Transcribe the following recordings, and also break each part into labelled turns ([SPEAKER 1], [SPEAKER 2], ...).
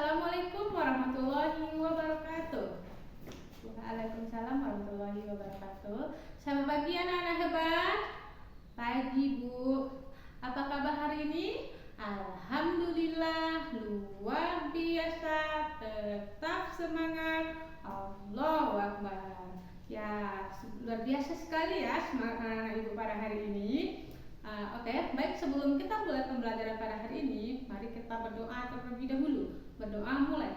[SPEAKER 1] Assalamualaikum warahmatullahi wabarakatuh. Waalaikumsalam warahmatullahi wabarakatuh. Selamat pagi anak-anak hebat. Pagi Bu. Apa kabar hari ini? Alhamdulillah luar biasa. Tetap semangat. Allahu Akbar. Ya, luar biasa sekali ya semangat anak-anak Ibu pada hari ini. Oke, baik, sebelum kita mulai pembelajaran pada hari ini, mari kita berdoa terlebih dahulu. Berdoa mulai.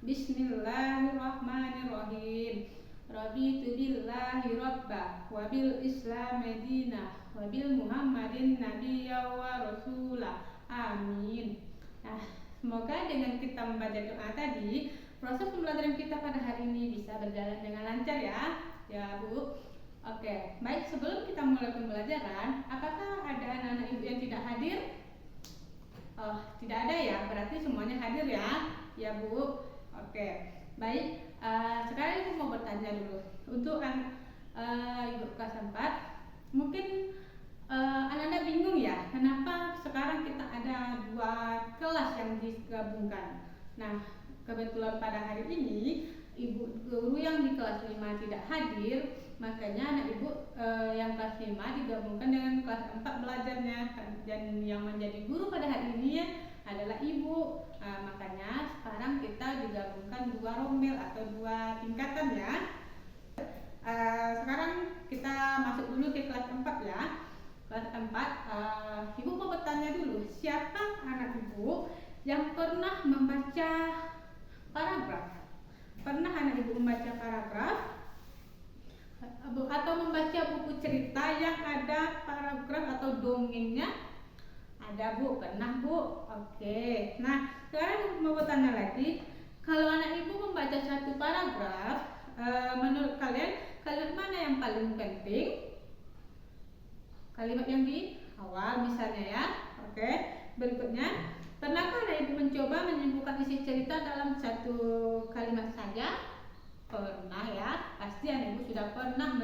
[SPEAKER 1] Bismillahirrahmanirrahim. Raditu billahi rabba wa bil islam madinah wa bil muhammadin nabiyya wa rasulah. Amin. Nah, semoga dengan kita membaca doa tadi, proses pembelajaran kita pada hari ini bisa berjalan dengan lancar ya. Ya, Bu. Oke, baik, sebelum kita mulai pembelajaran, apakah ada anak-anak Ibu yang tidak hadir? Oh, tidak ada ya, berarti semuanya hadir ya. Ya Bu. Oke, baik, sekarang Ibu mau bertanya dulu. Untuk Ibu kelas 4, mungkin anak-anak bingung ya, kenapa sekarang kita ada 2 kelas yang digabungkan. Nah, kebetulan pada hari ini Ibu guru yang di kelas 5 tidak hadir, makanya anak Ibu yang kelas 5 digabungkan dengan kelas 4 belajarnya. Dan yang menjadi guru pada hari ini adalah Ibu. Makanya sekarang kita digabungkan 2 rombel atau 2 tingkatan ya. Sekarang kita masuk dulu ke kelas 4 ya. Kelas 4, Ibu mau bertanya dulu, siapa anak Ibu yang pernah membaca paragraf? Pernah anak Ibu membaca paragraf atau membaca buku cerita yang ada paragraf atau dongengnya? Ada Bu, pernah Bu. Oke. Nah, sekarang mau bertanya lagi, kalau anak Ibu membaca satu paragraf, menurut kalian kalimat mana yang paling penting? Kalimat yang di awal misalnya ya. Oke. Berikutnya, pernahkah anak Ibu mencoba menyimpulkan isi cerita dalam satu kalimat saja? Pernah ya, pasti anak Ibu sudah pernah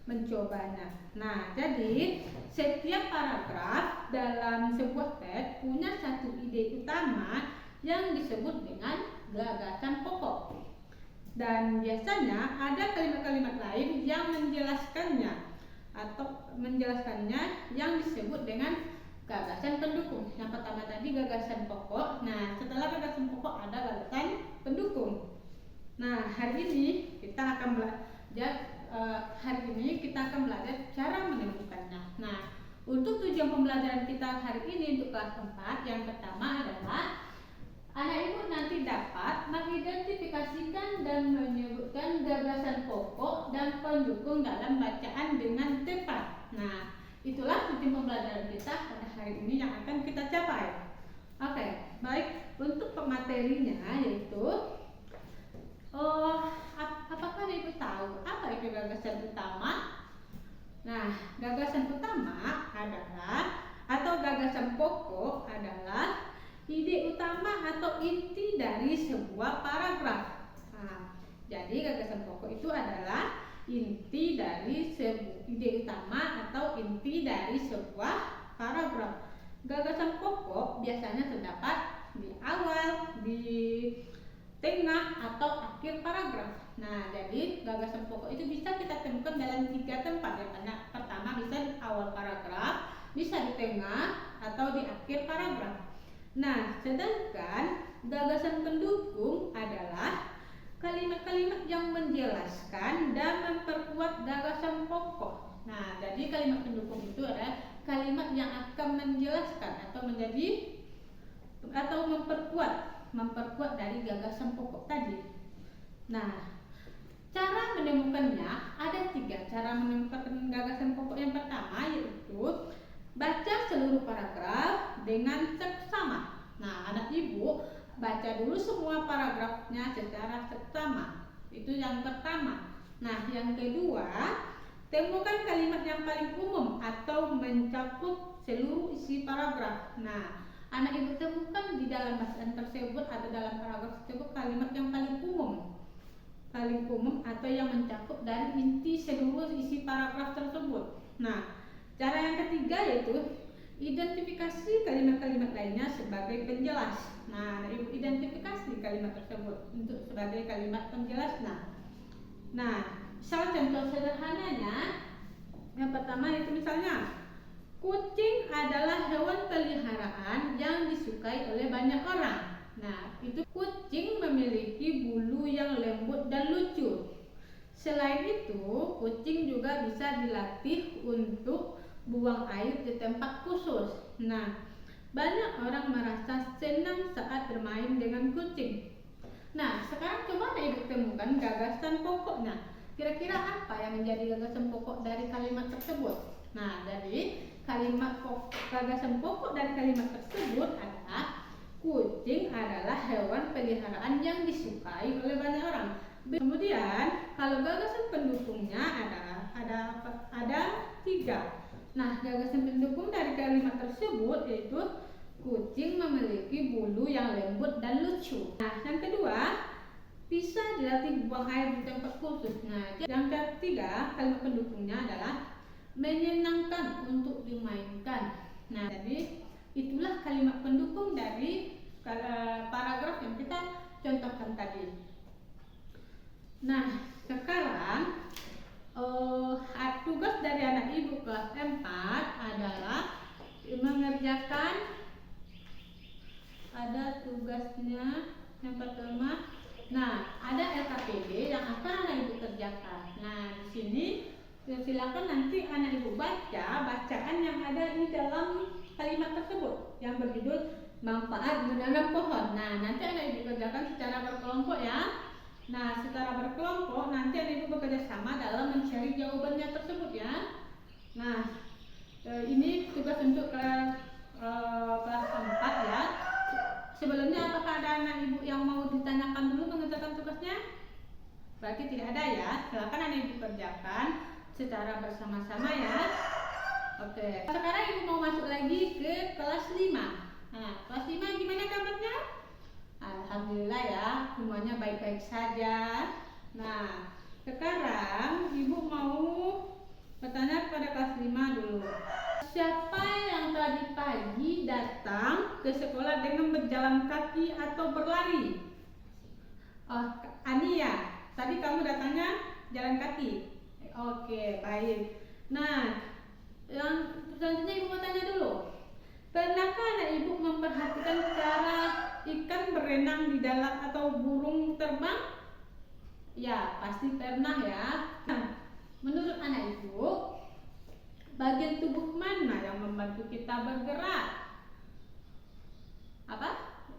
[SPEAKER 1] mencobanya. Nah, jadi setiap paragraf dalam sebuah teks punya satu ide utama yang disebut dengan gagasan pokok. Dan biasanya ada kalimat-kalimat lain yang menjelaskannya yang disebut dengan gagasan pendukung. Yang pertama tadi gagasan pokok. Nah, setelah gagasan pokok ada gagasan pendukung. Nah, hari ini kita akan belajar cara menemukannya. Nah, untuk tujuan pembelajaran kita hari ini untuk kelas 4, yang pertama adalah anak Ibu nanti dapat mengidentifikasikan dan menyebutkan gagasan pokok dan pendukung dalam bacaan dengan tepat. Nah, itulah tujuan pembelajaran kita pada hari ini yang akan kita capai. Oke, baik, untuk pematerinya yaitu apakah Ibu tahu apa itu gagasan utama? Nah, gagasan utama adalah atau gagasan pokok adalah ide utama atau inti dari sebuah paragraf. Nah, jadi gagasan pokok itu adalah inti dari ide utama atau inti dari sebuah paragraf. Gagasan pokok biasanya terdapat di awal, di tengah atau akhir paragraf. Nah, jadi gagasan pokok itu bisa kita temukan dalam 3 tempat. Yang pertama bisa di awal paragraf, bisa di tengah atau di akhir paragraf. Nah, sedangkan gagasan pendukung adalah kalimat-kalimat yang menjelaskan dan memperkuat gagasan pokok. Nah, jadi kalimat pendukung itu adalah kalimat yang akan menjelaskan atau memperkuat dari gagasan pokok tadi. Nah, cara menemukannya ada 3 cara menemukan gagasan pokok. Yang pertama yaitu baca seluruh paragraf dengan seksama. Nah, anak Ibu baca dulu semua paragrafnya secara seksama. Itu yang pertama. Nah, yang kedua, temukan kalimat yang paling umum atau mencakup seluruh isi paragraf. Nah, anak Ibu temukan di dalam bacaan tersebut atau dalam paragraf tersebut kalimat yang paling umum atau yang mencakup dari inti seluruh isi paragraf tersebut. Nah, cara yang ketiga yaitu identifikasi kalimat-kalimat lainnya sebagai penjelas. Nah, Ibu identifikasi kalimat tersebut untuk sebagai kalimat penjelas. Nah, misal contoh sederhananya, yang pertama itu misalnya, kucing adalah hewan peliharaan yang disukai oleh banyak orang. Nah, itu kucing memiliki bulu yang lembut dan lucu. Selain itu, kucing juga bisa dilatih untuk buang air di tempat khusus. Nah, banyak orang merasa senang saat bermain dengan kucing. Nah, sekarang coba Ibu temukan gagasan pokoknya. Kira-kira apa yang menjadi gagasan pokok dari kalimat tersebut? Nah, dari gagasan pokok dari kalimat tersebut adalah kucing adalah hewan peliharaan yang disukai oleh banyak orang. Kemudian, kalau gagasan pendukungnya ada 3. Nah, gagasan pendukung dari kalimat tersebut yaitu kucing memiliki bulu yang lembut dan lucu. Nah, yang kedua, bisa dilatih buang air di tempat khusus. Nah, yang ketiga, kalimat pendukungnya adalah menyenangkan untuk dimainkan. Nah, jadi itulah kalimat pendukung dari paragraf yang kita contohkan tadi. Nah, sekarang tugas dari anak ibu kelas 4 adalah mengerjakan, ada tugasnya yang pertama. Nah, ada LKPD yang akan anak ibu kerjakan. Nah, di sini silakan nanti anak ibu baca bacaan yang ada di dalam kalimat tersebut yang berjudul manfaat menanam pohon. Nah, nanti anak ibu kerjakan secara berkelompok ya. Nah, secara berkelompok nanti anak ibu bekerja sama dalam mencari jawabannya tersebut ya. Nah, ini tugas untuk kelas 4 ya. Sebelumnya apakah ada anak ibu yang mau ditanyakan dulu mengerjakan tugasnya? Berarti tidak ada ya. Silakan anak ibu kerjakan secara bersama-sama ya. Oke. Sekarang ibu mau masuk lagi ke kelas 5. Nah, kelas 5 gimana kabarnya? Alhamdulillah ya, semuanya baik-baik saja. Nah, sekarang ibu mau bertanya kepada kelas 5 dulu. Siapa yang tadi pagi datang ke sekolah dengan berjalan kaki atau berlari? Oh, Ania, tadi kamu datangnya jalan kaki. Oke, baik. Nah, yang selanjutnya ibu mau tanya dulu. Pernahkah anak ibu memperhatikan cara ikan berenang di dalam atau burung terbang? Ya, pasti pernah ya. Nah, menurut anak ibu, bagian tubuh mana yang membantu kita bergerak? Apa?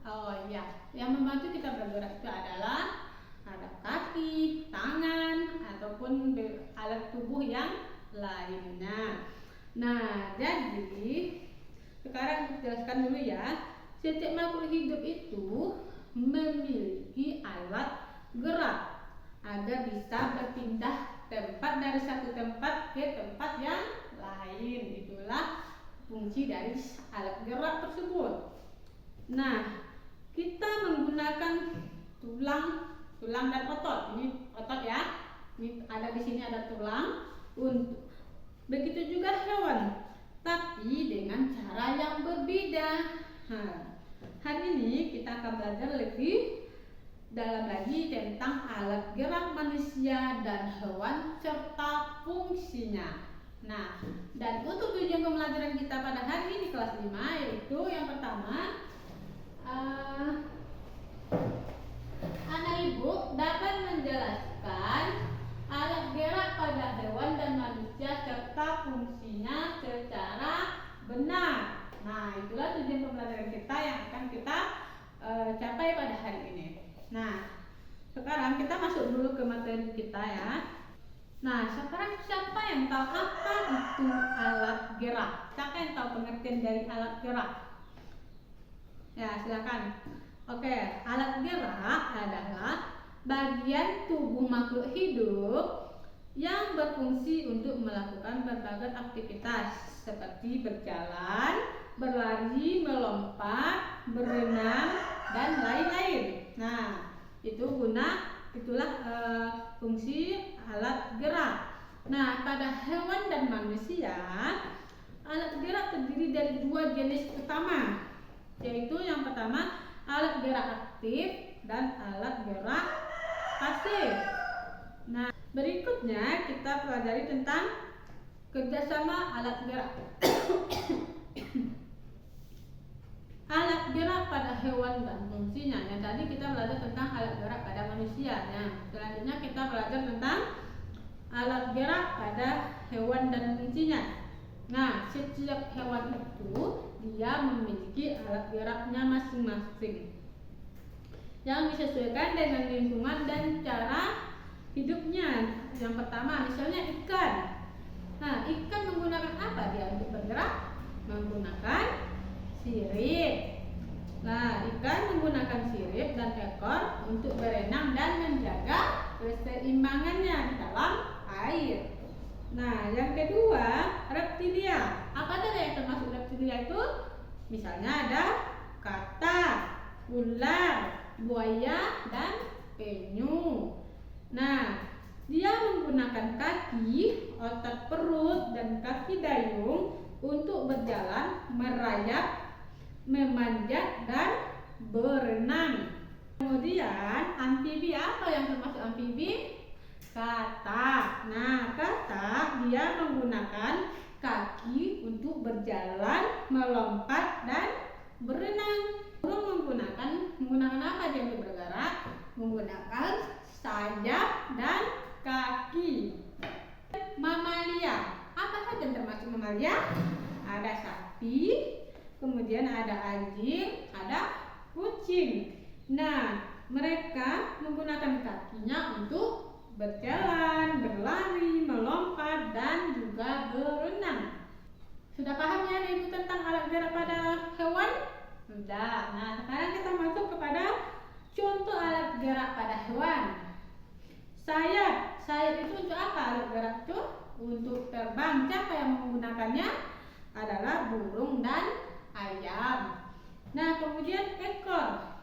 [SPEAKER 1] Oh iya, yang membantu kita bergerak itu adalah ada kaki, tangan, ataupun alat tubuh yang lainnya. Nah, jadi sekarang kita jelaskan dulu ya. Setiap makhluk hidup itu memiliki alat gerak agar bisa berpindah tempat dari satu tempat ke tempat yang lain. Itulah fungsi dari alat gerak tersebut. Nah, kita menggunakan tulang dan otot. Ini otot ya. Ini ada di sini ada tulang. Begitu juga hewan, tapi dengan cara yang berbeda. Hari ini kita akan belajar lebih dalam lagi tentang alat gerak manusia dan hewan serta fungsinya. Nah, dan untuk tujuan pembelajaran kita pada hari ini kelas 5 yaitu yang pertama, anak ibu dapat menjelaskan alat gerak pada hewan dan manusia serta fungsinya secara benar. Nah, itulah tujuan pembelajaran kita yang akan kita capai pada hari ini. Nah, sekarang kita masuk dulu ke materi kita ya. Nah, sekarang siapa yang tahu apa itu alat gerak? Siapa yang tahu pengertian dari alat gerak? Ya, silakan. Oke, alat gerak adalah bagian tubuh makhluk hidup yang berfungsi untuk melakukan berbagai aktivitas seperti berjalan, berlari, melompat, berenang, dan lain-lain. Nah, itulah fungsi alat gerak. Nah, pada hewan dan manusia, alat gerak terdiri dari 2 jenis utama, yaitu yang pertama alat gerak aktif dan alat gerak pasif. Nah, berikutnya kita pelajari tentang kerjasama alat gerak. Alat gerak pada hewan dan fungsinya. Yang tadi kita belajar tentang alat gerak pada manusia. Nah, selanjutnya kita belajar tentang alat gerak pada hewan dan fungsinya. Nah, setiap hewan itu dia memiliki alat geraknya masing-masing yang disesuaikan dengan lingkungan dan cara hidupnya. Yang pertama misalnya ikan. Nah, ikan menggunakan apa dia untuk bergerak? Menggunakan sirip. Nah, ikan menggunakan sirip dan ekor untuk berenang dan menjaga keseimbangannya di dalam air. Nah, yang kedua, reptilia. Apa saja yang termasuk reptilia itu? Misalnya ada katak, ular, buaya, dan penyu. Nah, dia menggunakan kaki, otot perut, dan kaki dayung untuk berjalan, merayap, memanjat, dan berenang. Kemudian amfibi, apa yang termasuk amfibi? Katak. Nah, katak dia menggunakan kaki untuk berjalan, melompat, dan berenang. Burung menggunakan apa dia untuk bergerak? Menggunakan sayap dan kaki. Mamalia. Apa saja yang termasuk mamalia? Ada sapi, kemudian ada anjing, ada kucing. Nah, mereka menggunakan kakinya untuk berjalan, berlari, melompat, dan juga berenang. Sudah paham ya Ibu tentang alat gerak pada hewan? Sudah. Nah, sekarang kita masuk kepada contoh alat gerak pada hewan. Sayap. Sayap itu untuk apa alat gerak itu? Untuk terbang. Siapa yang menggunakannya? Adalah burung dan ayam. Nah, kemudian ekor.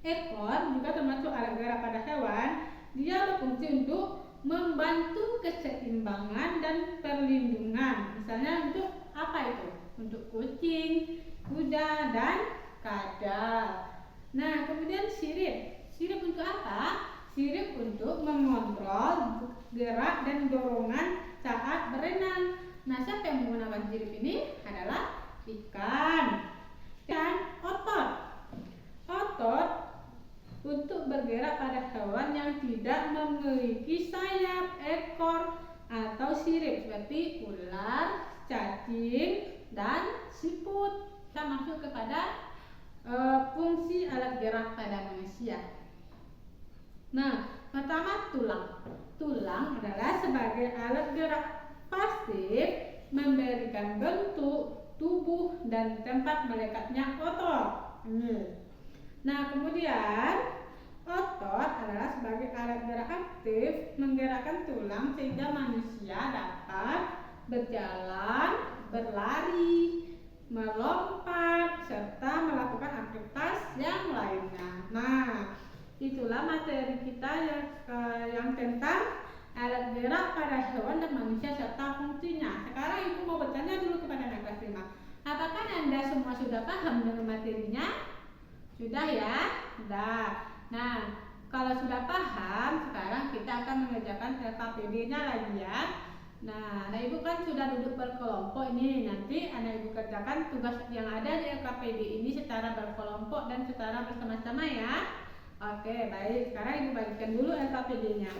[SPEAKER 1] Ekor juga termasuk alat gerak pada hewan. Dia berfungsi untuk membantu keseimbangan dan perlindungan. Misalnya untuk apa itu? Untuk kucing, kuda, dan kadal. Nah, kemudian sirip. Sirip untuk apa? Sirip untuk mengontrol gerak dan dorongan saat berenang. Nah, siapa yang menggunakan sirip ini? Adalah ikan. Dan otot. Otot untuk bergerak pada hewan yang tidak memiliki sayap, ekor, atau sirip seperti ular, cacing, dan siput. Kita masuk kepada fungsi alat gerak pada manusia. Nah, pertama tulang. Tulang adalah sebagai alat gerak pasif memberikan bentuk, tubuh, dan tempat melekatnya otot. Nah, kemudian otot adalah sebagai alat gerak aktif menggerakkan tulang sehingga manusia dapat berjalan, berlari, melompat, serta melakukan aktivitas yang lainnya. Nah, itulah materi kita yang tentang alat gerak pada hewan dan manusia serta fungsinya. Sekarang Ibu mau bertanya dulu kepada anak kelas 5. Apakah Anda semua sudah paham dengan materinya? Sudah ya? Sudah. Nah, kalau sudah paham, sekarang kita akan mengerjakan LKPD-nya lagi ya. Nah, anak Ibu kan sudah duduk berkelompok ini. Nanti anak Ibu kerjakan tugas yang ada di LKPD ini secara berkelompok dan secara bersama-sama ya. Oke, baik. Sekarang Ibu bagikan dulu LKPD-nya.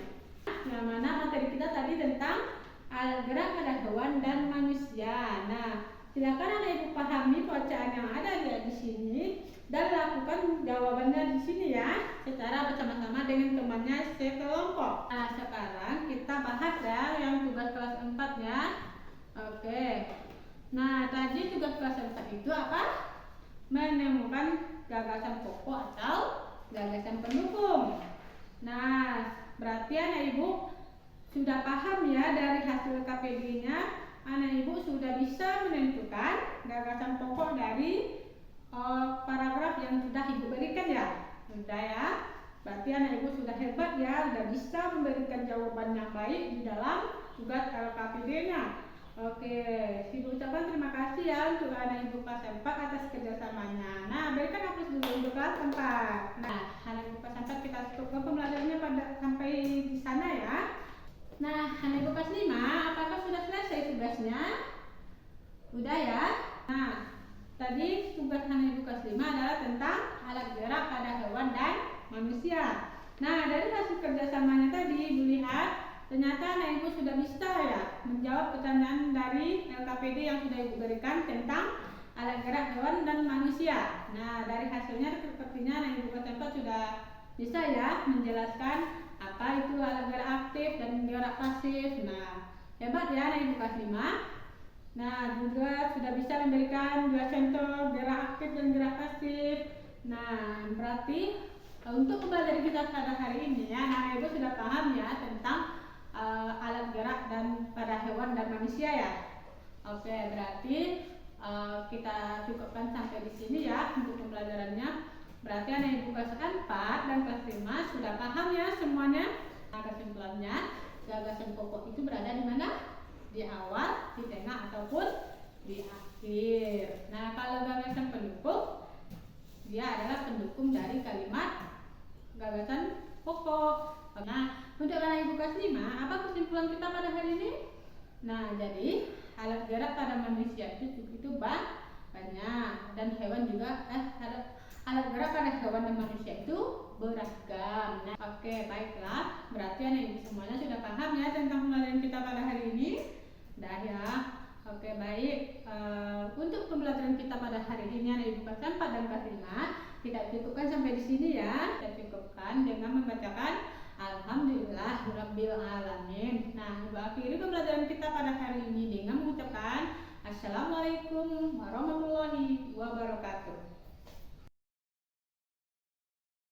[SPEAKER 1] Yang mana materi kita tadi tentang alat gerak pada hewan dan manusia. Nah, silakan anak Ibu pahami bacaan yang ada di sini dan lakukan jawabannya di sini ya, secara bersama-sama dengan temannya sekelompok. Nah, sekarang kita bahas ya yang tugas kelas 4 ya. Oke. Nah, tadi tugas kelas 4 itu apa? Menemukan gagasan pokok atau gagasan pendukung. Nah, berarti anak Ibu sudah paham ya dari hasil KPD-nya. Anak Ibu sudah bisa menentukan gagasan pokok dari paragraf yang sudah Ibu berikan ya. Sudah ya. Berarti anak Ibu sudah hebat ya, sudah bisa memberikan jawaban yang baik di dalam tugas LKPD-nya. Oke, Ibu ucapkan terima kasih ya untuk anak Ibu kelas 4 atas kerjasamanya. Nah, berikan aplaus dulu untuk kelas 4. Nah, anak kelas 5, apakah sudah selesai tugasnya? Udah ya? Nah, tadi tugas anak ibu kelas 5 adalah tentang alat gerak pada hewan dan manusia. Nah, dari hasil kerjasamanya tadi, Ibu lihat ternyata anak ibu sudah bisa ya menjawab pertanyaan dari LKPD yang sudah ibu berikan tentang alat gerak hewan dan manusia. Nah, dari hasilnya sepertinya anak ibu kelas 4 sudah bisa ya menjelaskan apa itu alat gerak aktif dan gerak pasif. Nah, hebat ya anak ibu kelas 5. Nah, juga sudah bisa memberikan dua contoh gerak aktif dan gerak pasif. Nah, berarti untuk pembelajaran kita pada hari ini ya, anak ibu sudah paham ya tentang alat gerak dan pada hewan dan manusia ya. Oke, berarti kita cukupkan sampai di sini ya untuk pembelajarannya. Berarti anak ibu kelas 4 dan kelas 5 sudah paham ya semuanya. Nah, kesimpulannya gagasan pokok itu berada di mana? Di awal, di tengah ataupun di akhir. Nah, kalau gagasan pendukung, dia adalah pendukung dari kalimat gagasan pokok. Nah, untuk anak ibu kelas 5, apa kesimpulan kita pada hari ini? Nah, jadi alat gerak pada manusia itu banyak, dan hewan juga alat gerak pada hewan dan manusia itu beragam. Nah, oke, baiklah. Berarti anak ibu semuanya sudah paham ya tentang pembelajaran kita pada hari ini. Dah ya. Oke, baik. Untuk pembelajaran kita pada hari ini anak ibu kelas 4 dan kelas 5 kita cukupkan sampai di sini ya. Kita cukupkan dengan membacakan Alhamdulillahirabbil alamin. Nah, ibu akhiri pembelajaran kita pada hari ini dengan mengucapkan Assalamualaikum warahmatullahi wabarakatuh.